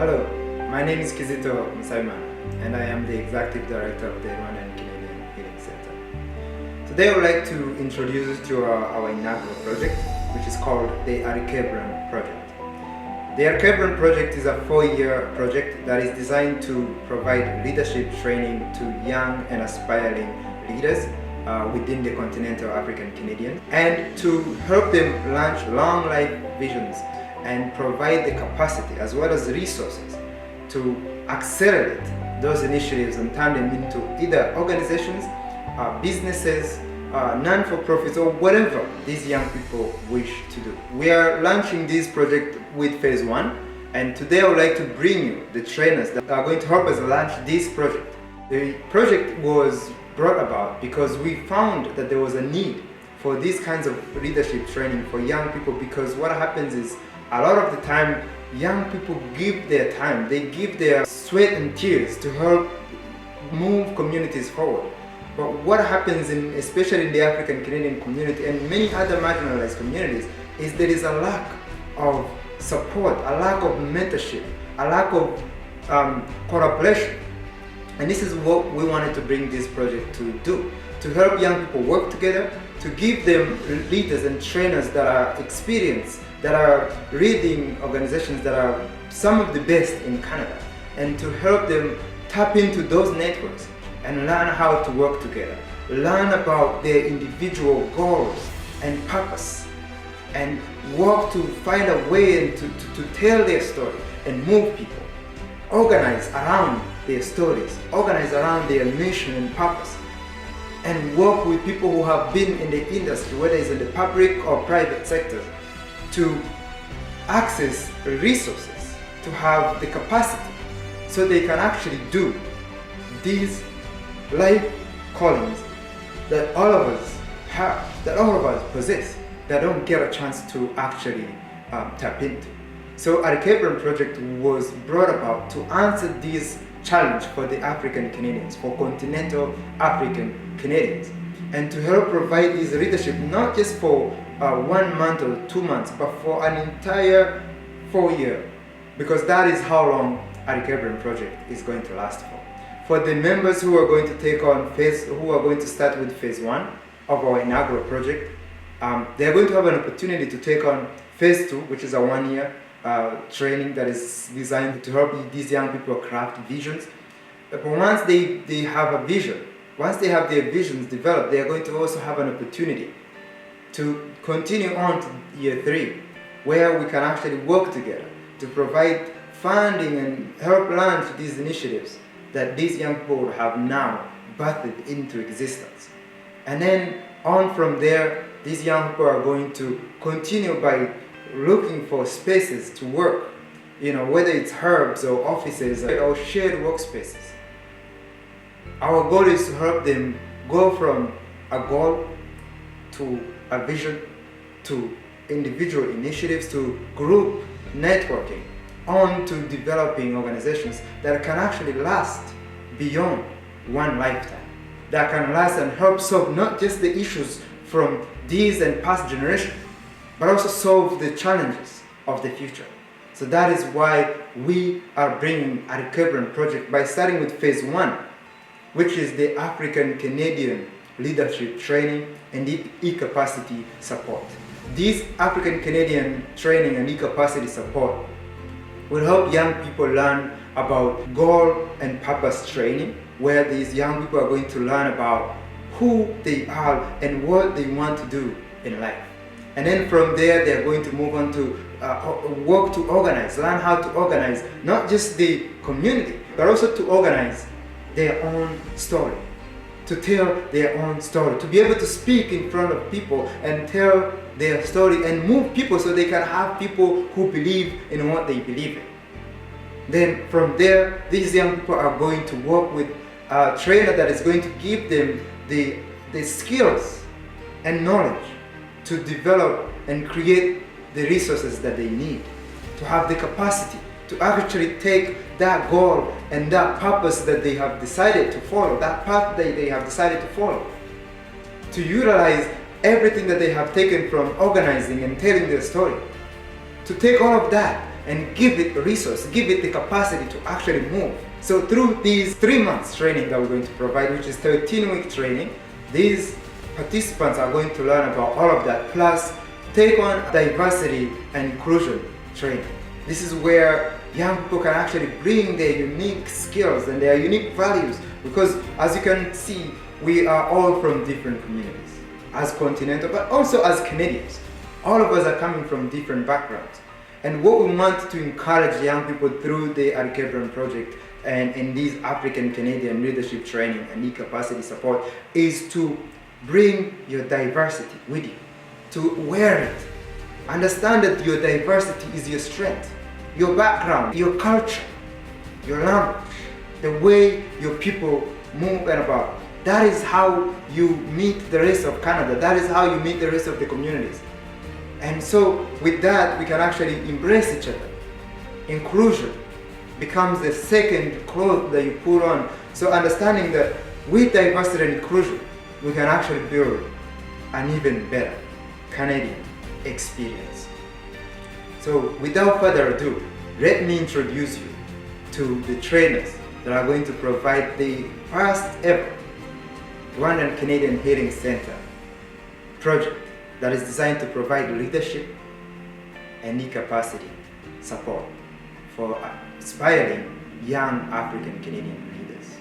Hello, my name is Kizito Msaimana and I am the Executive Director of the Rwandan Canadian Healing Center. Today I would like to introduce you to our inaugural project, which is called the AlkebuLan Project. The AlkebuLan Project is a 4-year project that is designed to provide leadership training to young and aspiring leaders within the continental African Canadian, and to help them launch long life visions and provide the capacity as well as the resources to accelerate those initiatives and turn them into either organizations, businesses, non-for-profits, or whatever these young people wish to do. We are launching this project with Phase One, and today I would like to bring you the trainers that are going to help us launch this project. The project was brought about because we found that there was a need for these kinds of leadership training for young people, because what happens is a lot of the time young people give their time, they give their sweat and tears to help move communities forward. But what happens especially in the African Canadian community and many other marginalized communities is there is a lack of support, a lack of mentorship, a lack of collaboration. And this is what we wanted to bring this project to do, to help young people work together, to give them leaders and trainers that are experienced, that are leading organizations that are some of the best in Canada, and to help them tap into those networks and learn how to work together, learn about their individual goals and purpose, and work to find a way to tell their story and move people, organize around their stories, organize around their mission and purpose, and work with people who have been in the industry, whether it's in the public or private sectors, to access resources, to have the capacity so they can actually do these life callings that all of us have, that all of us possess, that don't get a chance to actually tap into. So AlkebuLan Project was brought about to answer this challenge for the African Canadians, for continental African Canadians, and to help provide this leadership not just for 1 month or 2 months, but for an entire 4 year, because that is how long AlkebuLan Project is going to last for. For the members who are going to take on who are going to start with Phase One of our inaugural project, they are going to have an opportunity to take on Phase Two, which is a 1-year training that is designed to help these young people craft visions. But once they have a vision, once they have their visions developed, they are going to also have an opportunity to continue on to Year 3, where we can actually work together to provide funding and help launch these initiatives that these young people have now birthed into existence. And then on from there, these young people are going to continue by looking for spaces to work, whether it's hubs or offices or shared workspaces. Our goal is to help them go from a goal to a vision, to individual initiatives, to group networking, on to developing organizations that can actually last beyond one lifetime, that can last and help solve not just the issues from these and past generations, but also solve the challenges of the future. So that is why we are bringing AlkebuLan Project by starting with Phase One, which is the African Canadian Leadership Training and E-Capacity Support. This African Canadian Training and E-Capacity Support will help young people learn about goal and purpose training, where these young people are going to learn about who they are and what they want to do in life. And then from there, they're going to move on to work to organize, learn how to organize not just the community, but also to organize their own story, to tell their own story, to be able to speak in front of people and tell their story and move people so they can have people who believe in what they believe in. Then from there, these young people are going to work with a trainer that is going to give them the skills and knowledge to develop and create the resources that they need, to have the capacity to actually take that goal and that purpose that they have decided to follow, that path that they have decided to follow, to utilize everything that they have taken from organizing and telling their story, to take all of that and give it a resource, give it the capacity to actually move. So through these 3 months training that we're going to provide, which is 13-week training, these participants are going to learn about all of that, plus take on diversity and inclusion training. This is where young people can actually bring their unique skills and their unique values, because as you can see, we are all from different communities, as continental, but also as Canadians. All of us are coming from different backgrounds. And what we want to encourage young people through the AlkebuLan Project and in these African Canadian leadership training and e-capacity support is to bring your diversity with you, to wear it. Understand that your diversity is your strength, your background, your culture, your language, the way your people move and about. That is how you meet the rest of Canada. That is how you meet the rest of the communities. And so with that, we can actually embrace each other. Inclusion becomes the second cloth that you put on. So understanding that with diversity and inclusion, we can actually build an even better Canadian experience. So without further ado, let me introduce you to the trainers that are going to provide the first ever Rwandan Canadian Healing Center project that is designed to provide leadership and e-capacity support for inspiring young African Canadian leaders.